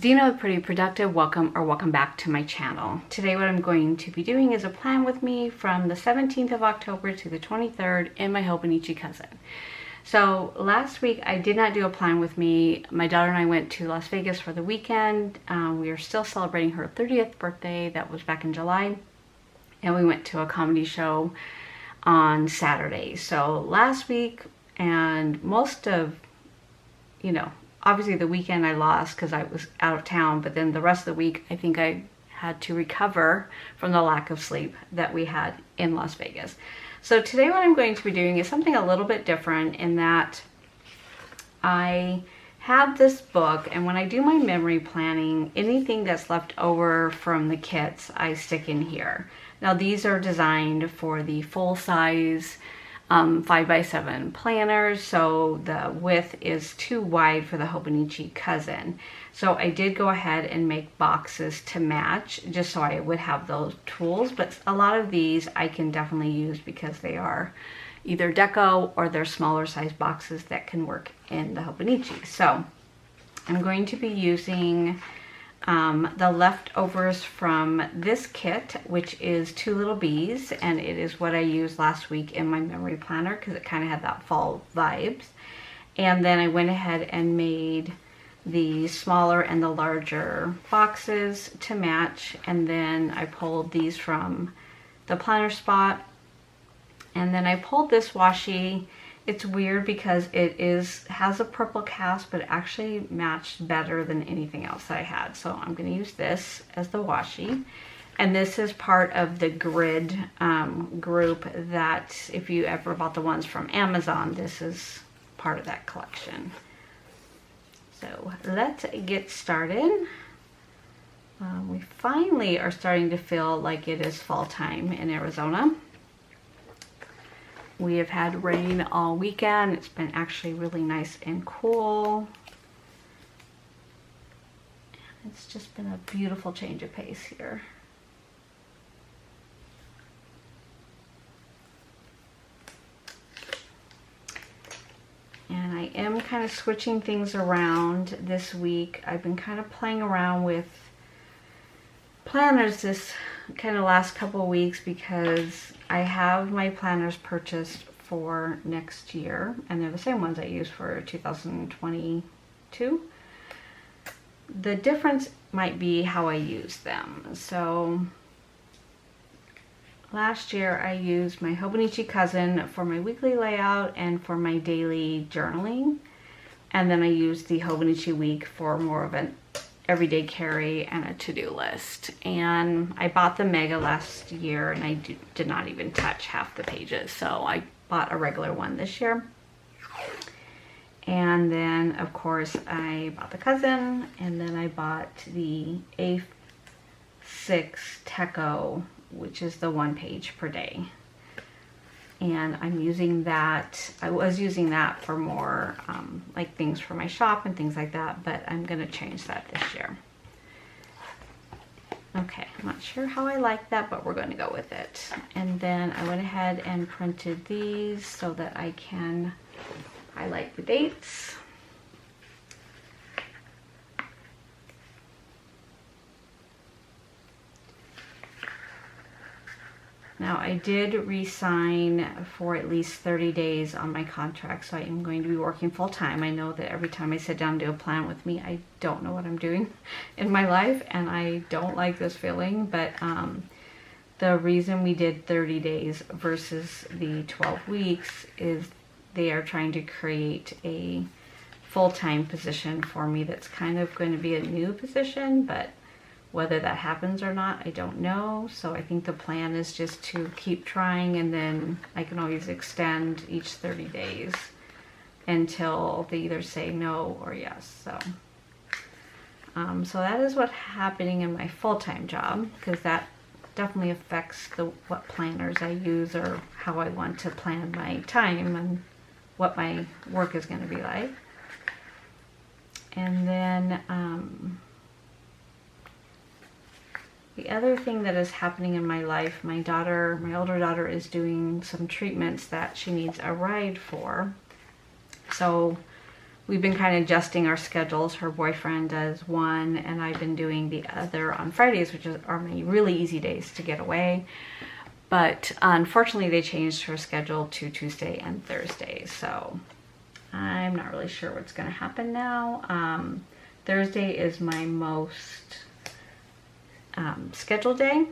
Dina with Pretty Productive. Welcome back to my channel. Today what I'm going to be doing is a plan with me from the 17th of October to the 23rd in my Hobonichi Cousin. So last week I did not do a plan with me. My daughter and I went to Las Vegas for the weekend. We are still celebrating her 30th birthday. That was back in July. And we went to a comedy show on Saturday. So last week and most of, obviously the weekend I lost because I was out of town, but then the rest of the week I think I had to recover from the lack of sleep that we had in Las Vegas. So today what I'm going to be doing is something a little bit different in that I have this book, and when I do my memory planning, anything that's left over from the kits I stick in here. Now these are designed for the full size 5x7 planners, so the width is too wide for the Hobonichi Cousin. So I did go ahead and make boxes to match just so I would have those tools, but a lot of these I can definitely use because they are either deco or they're smaller size boxes that can work in the Hobonichi. So I'm going to be using the leftovers from this kit, which is Two Little Bees, and it is what I used last week in my memory planner because it kind of had that fall vibes. And then I went ahead and made the smaller and the larger boxes to match, and then I pulled these from the planner spot, and then I pulled this washi. It's weird because it has a purple cast, but it actually matched better than anything else that I had. So I'm going to use this as the washi. And this is part of the grid group that if you ever bought the ones from Amazon, this is part of that collection. So let's get started. We finally are starting to feel like it is fall time in Arizona. We have had rain all weekend. It's been actually really nice and cool. It's just been a beautiful change of pace here. And I am kind of switching things around this week. I've been kind of playing around with planners this kind of last couple of weeks because I have my planners purchased for next year, and they're the same ones I use for 2022. The difference might be how I use them. So last year I used my Hobonichi Cousin for my weekly layout and for my daily journaling, and then I used the Hobonichi Week for more of an everyday carry and a to-do list. And I bought the Mega last year and I did not even touch half the pages, so I bought a regular one this year. And then of course I bought the Cousin, and then I bought the A6 Techo, which is the 1 page per day. And I'm using that, I was using that for more like things for my shop and things like that, but I'm going to change that this year. Okay, I'm not sure how I like that, but we're going to go with it. And then I went ahead and printed these so that I can highlight the dates. Now I did re-sign for at least 30 days on my contract, so I am going to be working full time. I know that every time I sit down to do a plan with me, I don't know what I'm doing in my life, and I don't like this feeling, but the reason we did 30 days versus the 12 weeks is they are trying to create a full-time position for me that's kind of going to be a new position, but whether that happens or not, I don't know. So I think the plan is just to keep trying, and then I can always extend each 30 days until they either say no or yes. So that is what's happening in my full-time job, because that definitely affects what planners I use or how I want to plan my time and what my work is going to be like. And then the other thing that is happening in my life, my older daughter is doing some treatments that she needs a ride for. So we've been kind of adjusting our schedules. Her boyfriend does one and I've been doing the other on Fridays, which are my really easy days to get away. But unfortunately they changed her schedule to Tuesday and Thursday. So I'm not really sure what's going to happen now. Thursday is my most scheduled day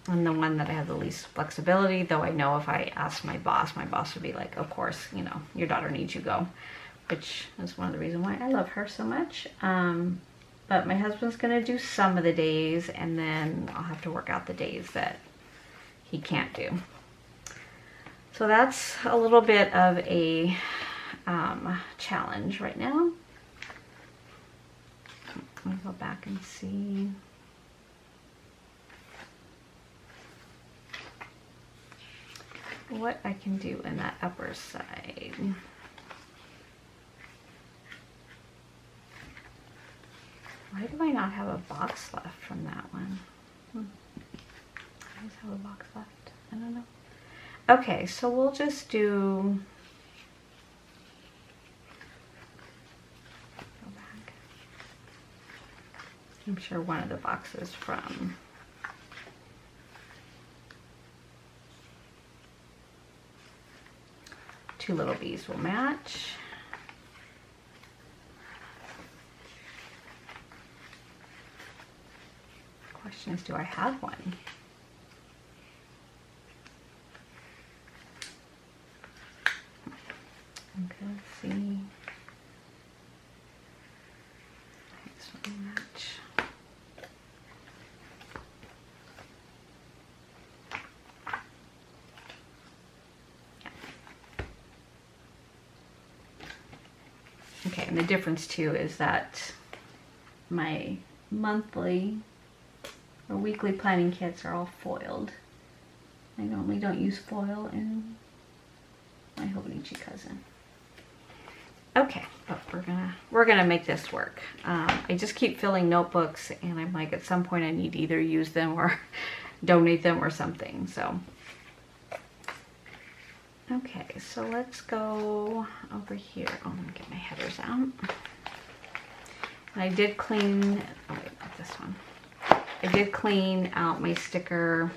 and the one that I have the least flexibility, though I know if I ask my boss would be like, of course, you know, your daughter needs you, go, which is one of the reasons why I love her so much. But my husband's gonna do some of the days and then I'll have to work out the days that he can't do. So that's a little bit of a challenge right now. Let me go back and see. What I can do in that upper side. Why do I not have a box left from that one? I always have a box left. I don't know. Okay, so we'll just do... Go back. I'm sure one of the boxes from... Two little bees will match. The question is, do I have one? Okay, let's see. This one will match. Okay, and the difference too is that my monthly or weekly planning kits are all foiled. I normally don't use foil in my Hobonichi Cousin. Okay, but we're gonna make this work. I just keep filling notebooks and I'm like, at some point I need to either use them or donate them or something, so. Okay, so let's go over here. Oh, let me get my headers out. And I did clean, oh wait, not this one. I did clean out my sticker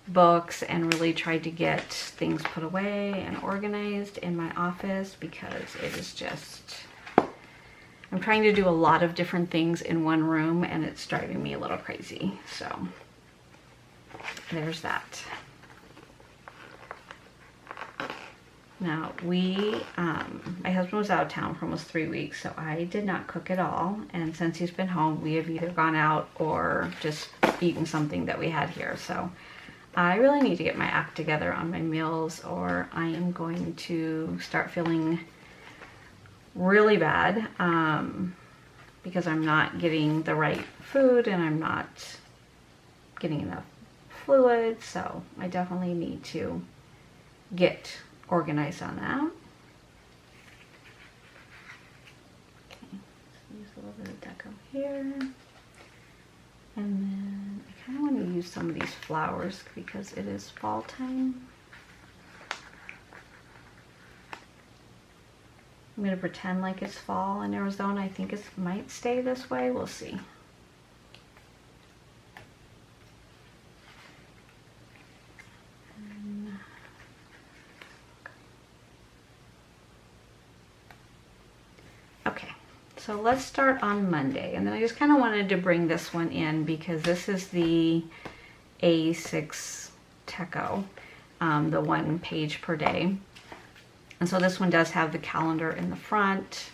books and really tried to get things put away and organized in my office because it is just, I'm trying to do a lot of different things in one room and it's driving me a little crazy. So there's that. Now my husband was out of town for almost 3 weeks, so I did not cook at all. And since he's been home, we have either gone out or just eaten something that we had here. So I really need to get my act together on my meals or I am going to start feeling really bad because I'm not getting the right food and I'm not getting enough fluid. So I definitely need to get organized on that. Okay, so use a little bit of deco here. And then I kind of want to use some of these flowers because it is fall time. I'm going to pretend like it's fall in Arizona. I think it might stay this way. We'll see. Okay, so let's start on Monday. And then I just kind of wanted to bring this one in because this is the A6 Techo, the 1 page per day. And so this one does have the calendar in the front,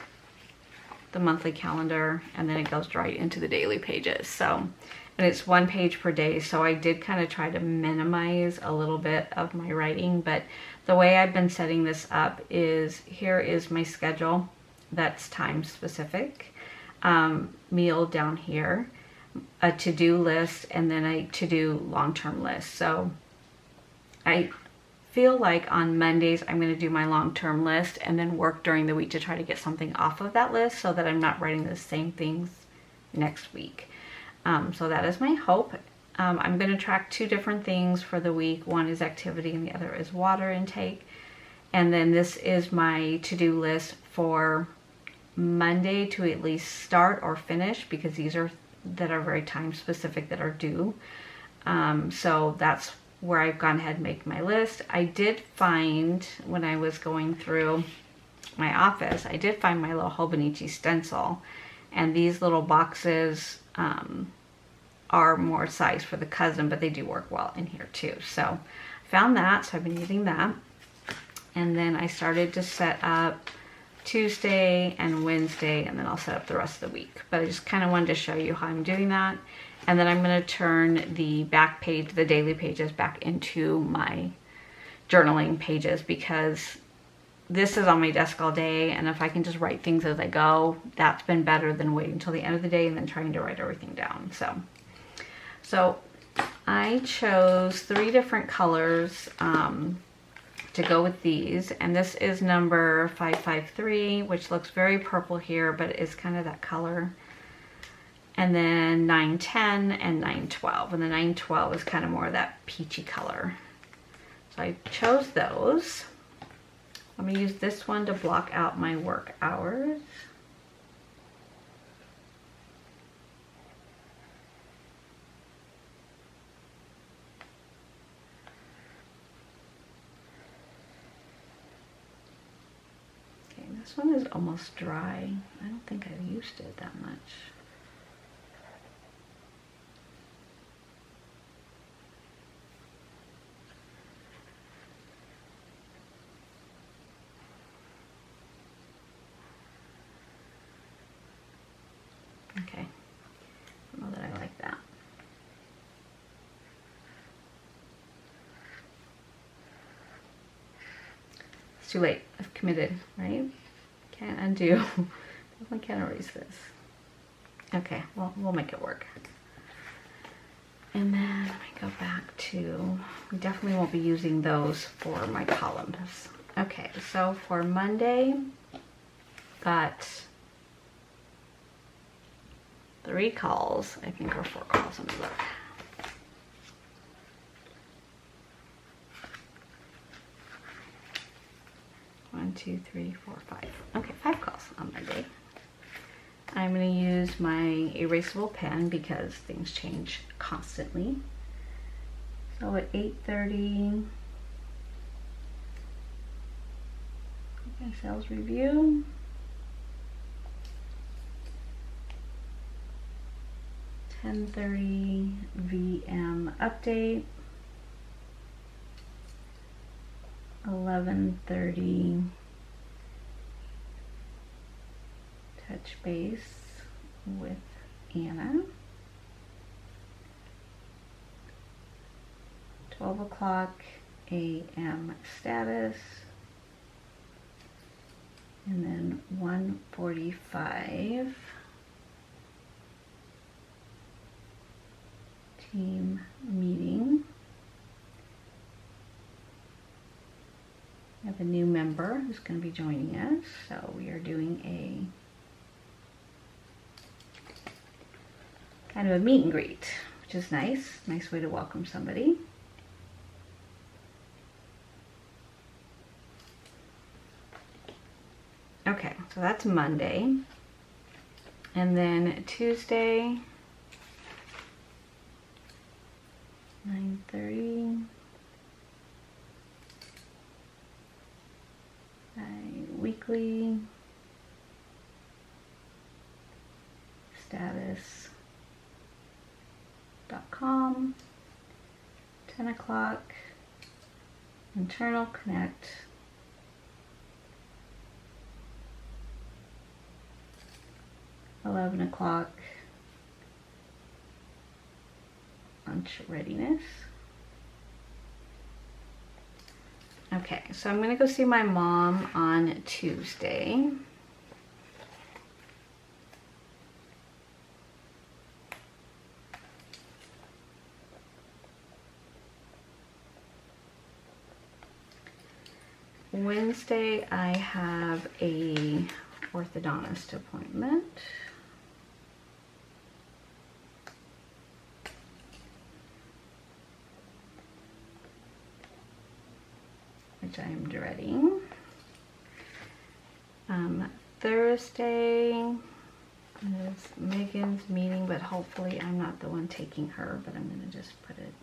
the monthly calendar, and then it goes right into the daily pages. So, and it's 1 page per day. So I did kind of try to minimize a little bit of my writing, but the way I've been setting this up is here is my schedule. That's time specific, meal down here, a to-do list, and then a to-do long-term list. So I feel like on Mondays I'm going to do my long-term list and then work during the week to try to get something off of that list so that I'm not writing the same things next week. So that is my hope. I'm going to track 2 different things for the week. One is activity and the other is water intake. And then this is my to-do list for Monday to at least start or finish, because these are that are very time specific that are due. So that's where I've gone ahead and make my list. I did find, when I was going through my office, I did find my little Hobonichi stencil, and these little boxes are more size for the cousin, but they do work well in here too. So I found that, so I've been using that. And then I started to set up Tuesday and Wednesday, and then I'll set up the rest of the week. But I just kind of wanted to show you how I'm doing that. And then I'm going to turn the back page, the daily pages, back into my journaling pages, because this is on my desk all day, and if I can just write things as I go, that's been better than waiting until the end of the day and then trying to write everything down. So I chose 3 different colors to go with these, and this is number 553, which looks very purple here, but is kind of that color. And then 910 and 912, and the 912 is kind of more of that peachy color. So I chose those. I'm going to use this one to block out my work hours. Okay, this one is almost dry. I don't think I've used it that much. Okay, I don't know that I like that. It's too late. I've committed, right? Can't undo. Definitely can't erase this. Okay, well, we'll make it work. And then I go back to, we definitely won't be using those for my columns. Okay, so for Monday, got 3 calls, I think, or 4 calls. Let me look. One, 2, 3, 4, 5. Okay, 5 calls on Monday. I'm going to use my erasable pen because things change constantly. So at 8:30, okay, sales review. 10:30 VM update. 11:30 touch base with Anna. 12 o'clock AM status. And then 1:45 team meeting. We have a new member who's going to be joining us, so we are doing a kind of a meet and greet, which is nice. Nice way to welcome somebody. Okay, so that's Monday. And then Tuesday, 9:30. Weekly status.com. 10 o'clock internal connect. 11 o'clock lunch readiness. Okay, so I'm gonna go see my mom on Tuesday. Wednesday, I have a orthodontist appointment. Which I am dreading. Thursday is Megan's meeting, but hopefully I'm not the one taking her, but I'm going to just put it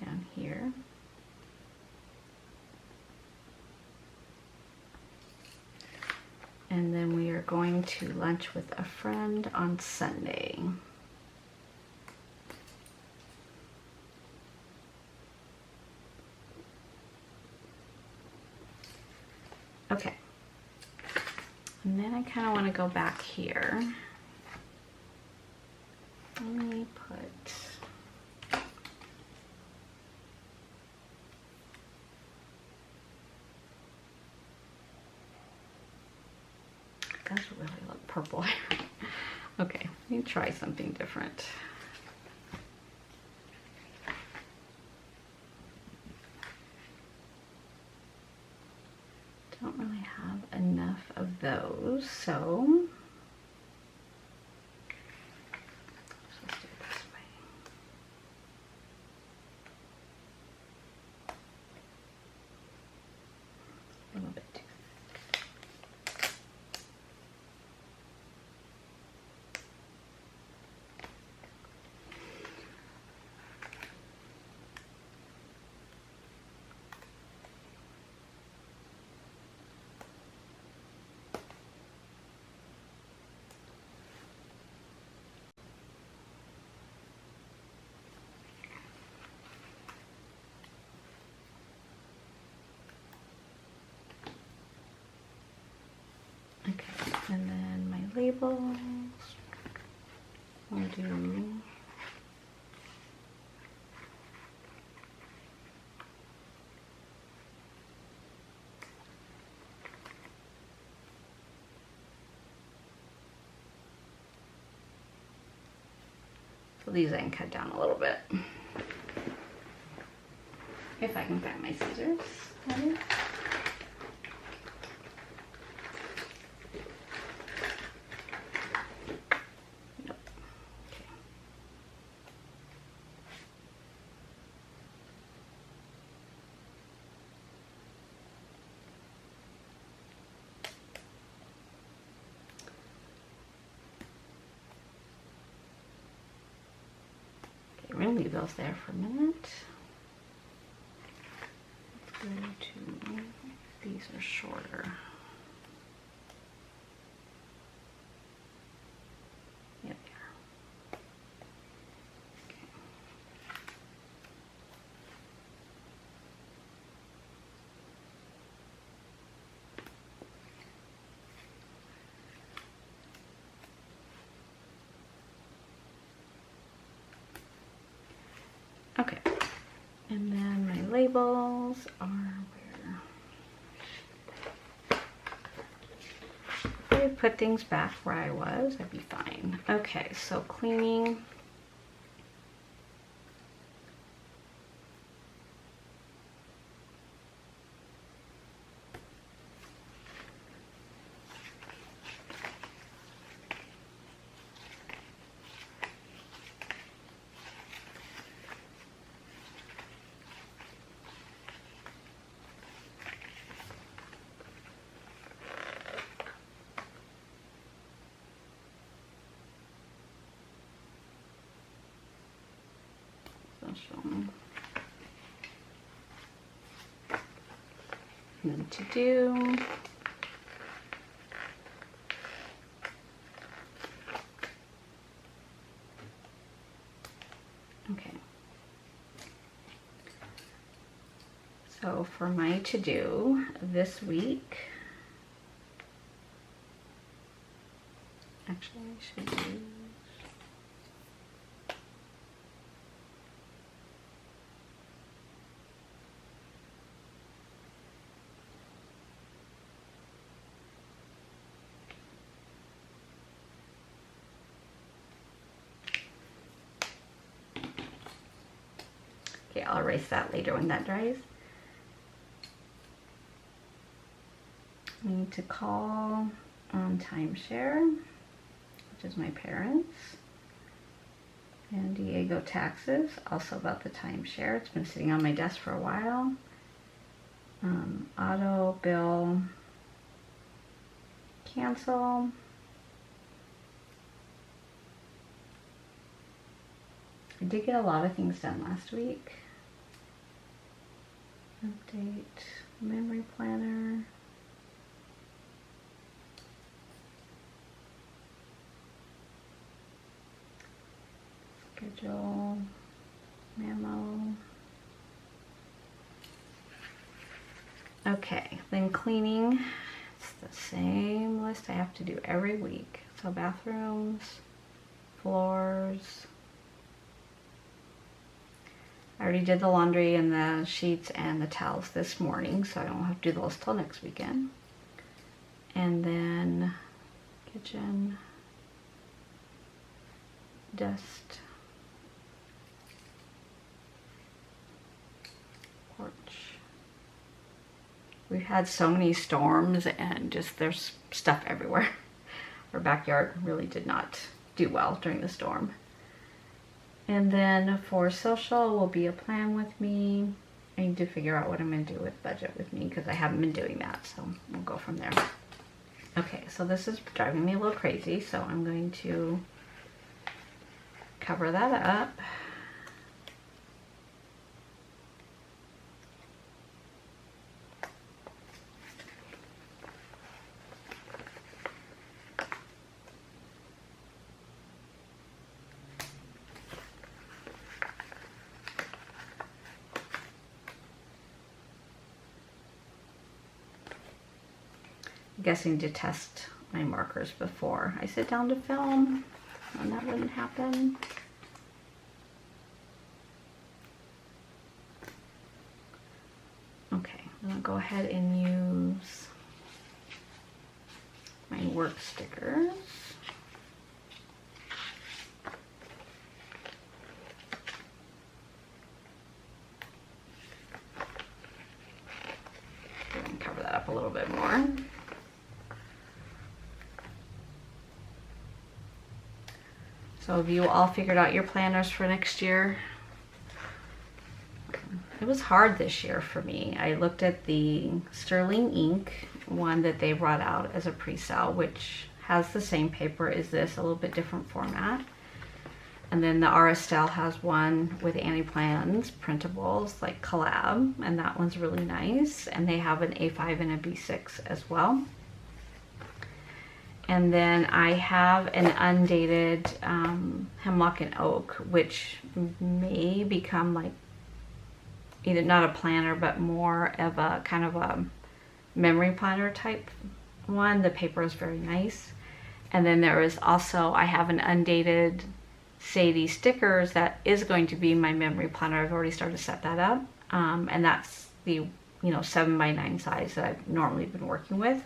down here. And then we are going to lunch with a friend on Sunday. Okay. And then I kind of want to go back here. Let me put... It does really look purple. Okay, let me try something different. Don't really have enough of those, so let's do it this way. A little bit too. Okay, and then my labels, I'll do so these I can cut down a little bit. If I can find my scissors. Ready? We're going to leave those there for a minute. Let's go to, these are shorter. Yep, they are. Okay, and then my labels are where? If I put things back where I was, I'd be fine. Okay, so cleaning. And then to do. Okay. So for my to do this week, actually I should use I'll erase that later when that dries. I need to call on timeshare, which is my parents, and Diego taxes, also about the timeshare. It's been sitting on my desk for a while. Auto bill cancel. I did get a lot of things done last week. Update memory planner. Schedule memo. Okay, then cleaning. It's the same list I have to do every week. So bathrooms, floors. I already did the laundry and the sheets and the towels this morning, so I don't have to do those till next weekend. And then kitchen, dust, porch. We've had so many storms and just there's stuff everywhere. Our backyard really did not do well during the storm. And then for social will be a plan with me. I need to figure out what I'm going to do with budget with me because I haven't been doing that, so we'll go from there. Okay, so this is driving me a little crazy, so I'm going to cover that up. Guessing to test my markers before I sit down to film, and that wouldn't happen. Okay, I'm gonna go ahead and use my work stickers. And cover that up a little bit more. So have you all figured out your planners for next year? It was hard this year for me. I looked at the Sterling Ink one that they brought out as a pre-sale, which has the same paper as this, a little bit different format. And then the Aristel has one with Annie-Plans printables like collab, and that one's really nice. And they have an A5 and a B6 as well. And then I have an undated Hemlock and Oak, which may become like either not a planner, but more of a kind of a memory planner type one. The paper is very nice. And then there is also, I have an undated Sadie stickers that is going to be my memory planner. I've already started to set that up. And that's the 7x9 size that I've normally been working with.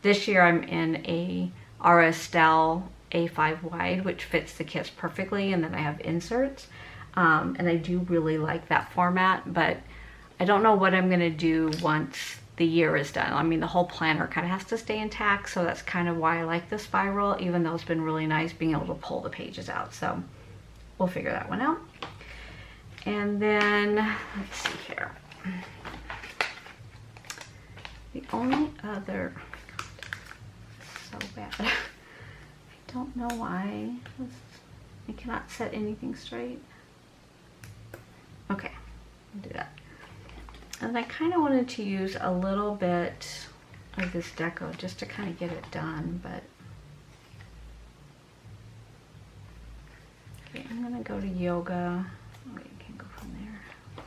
This year I'm in a Aristel A5 wide, which fits the kits perfectly, and then I have inserts. And I do really like that format, but I don't know what I'm gonna do once the year is done. I mean, the whole planner kind of has to stay intact, so that's kind of why I like the spiral, even though it's been really nice being able to pull the pages out. So we'll figure that one out. And then, let's see here. The only other, so bad. I don't know why. I cannot set anything straight. Okay, I'll do that. And I kind of wanted to use a little bit of this deco just to kind of get it done, but okay, I'm gonna go to yoga. Oh, wait, you can't go from there.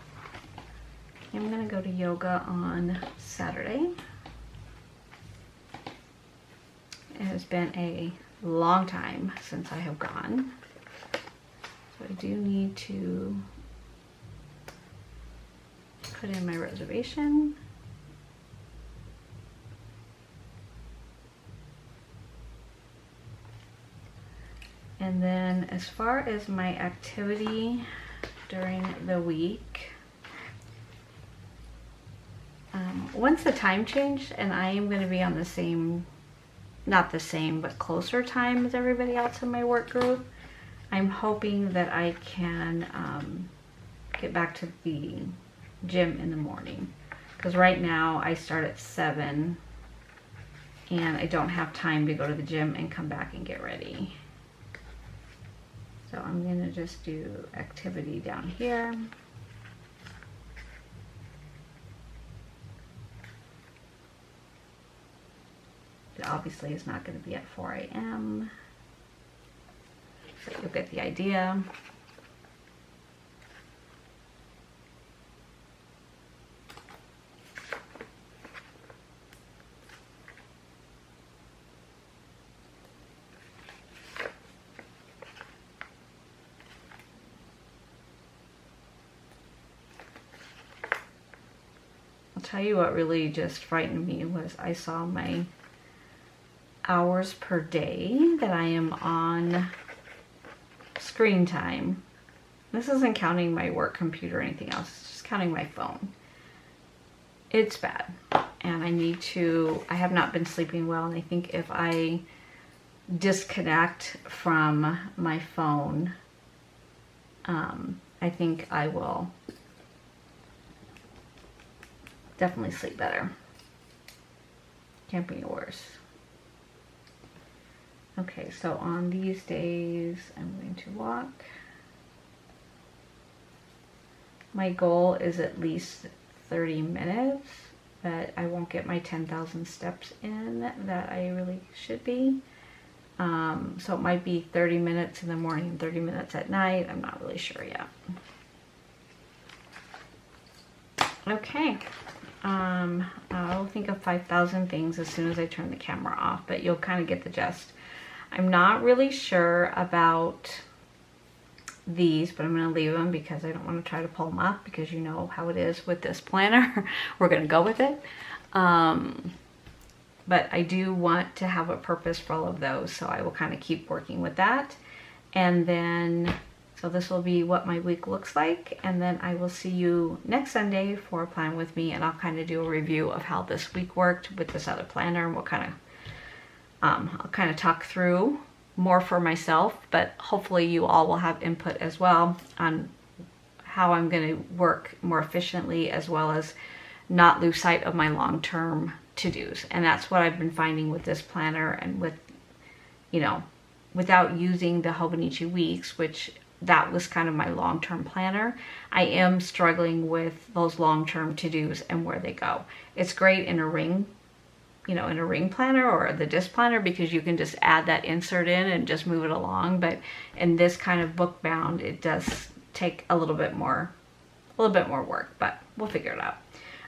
I'm gonna go to yoga on Saturday. It has been a long time since I have gone, so I do need to put in my reservation. And then as far as my activity during the week, once the time changed and I am going to be on the same, not the same, but closer time as everybody else in my work group, I'm hoping that I can get back to the gym in the morning. Because right now I start at 7 and I don't have time to go to the gym and come back and get ready. So I'm gonna just do activity down here. It obviously is not gonna be at 4 a.m. So you'll get the idea. I'll tell you what really just frightened me was I saw my hours per day that I am on screen time. This isn't counting my work computer or anything else, it's just counting my phone. It's bad, and I have not been sleeping well, and I think if I disconnect from my phone, I think I will definitely sleep better. Can't be worse. Okay, so on these days, I'm going to walk. My goal is at least 30 minutes, but I won't get my 10,000 steps in that I really should be. So it might be 30 minutes in the morning, 30 minutes at night. I'm not really sure yet. Okay. I'll think of 5,000 things as soon as I turn the camera off, but you'll kind of get the gist. I'm not really sure about these, but I'm going to leave them because I don't want to try to pull them up, because you know how it is with this planner. We're going to go with it. But I do want to have a purpose for all of those, so I will kind of keep working with that. And then, so this will be what my week looks like, and then I will see you next Sunday for a plan with me, and I'll kind of do a review of how this week worked with this other planner, and we'll kind of I'll kind of talk through more for myself, but hopefully you all will have input as well on how I'm going to work more efficiently, as well as not lose sight of my long-term to-dos. And that's what I've been finding with this planner, and with, you know, without using the Hobonichi weeks, which that was kind of my long-term planner, I am struggling with those long-term to-dos and where they go. It's great in a ring, you know, in a ring planner or the disc planner, because you can just add that insert in and just move it along. But in this kind of book bound, it does take a little bit more work, but we'll figure it out.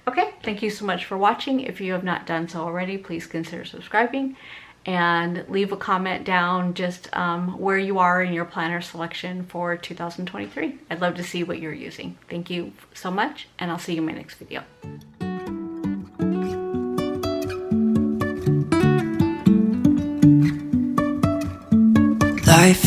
Okay, thank you so much for watching. If you have not done so already, please consider subscribing and leave a comment down just where you are in your planner selection for 2023. I'd love to see what you're using. Thank you so much, and I'll see you in my next video. Life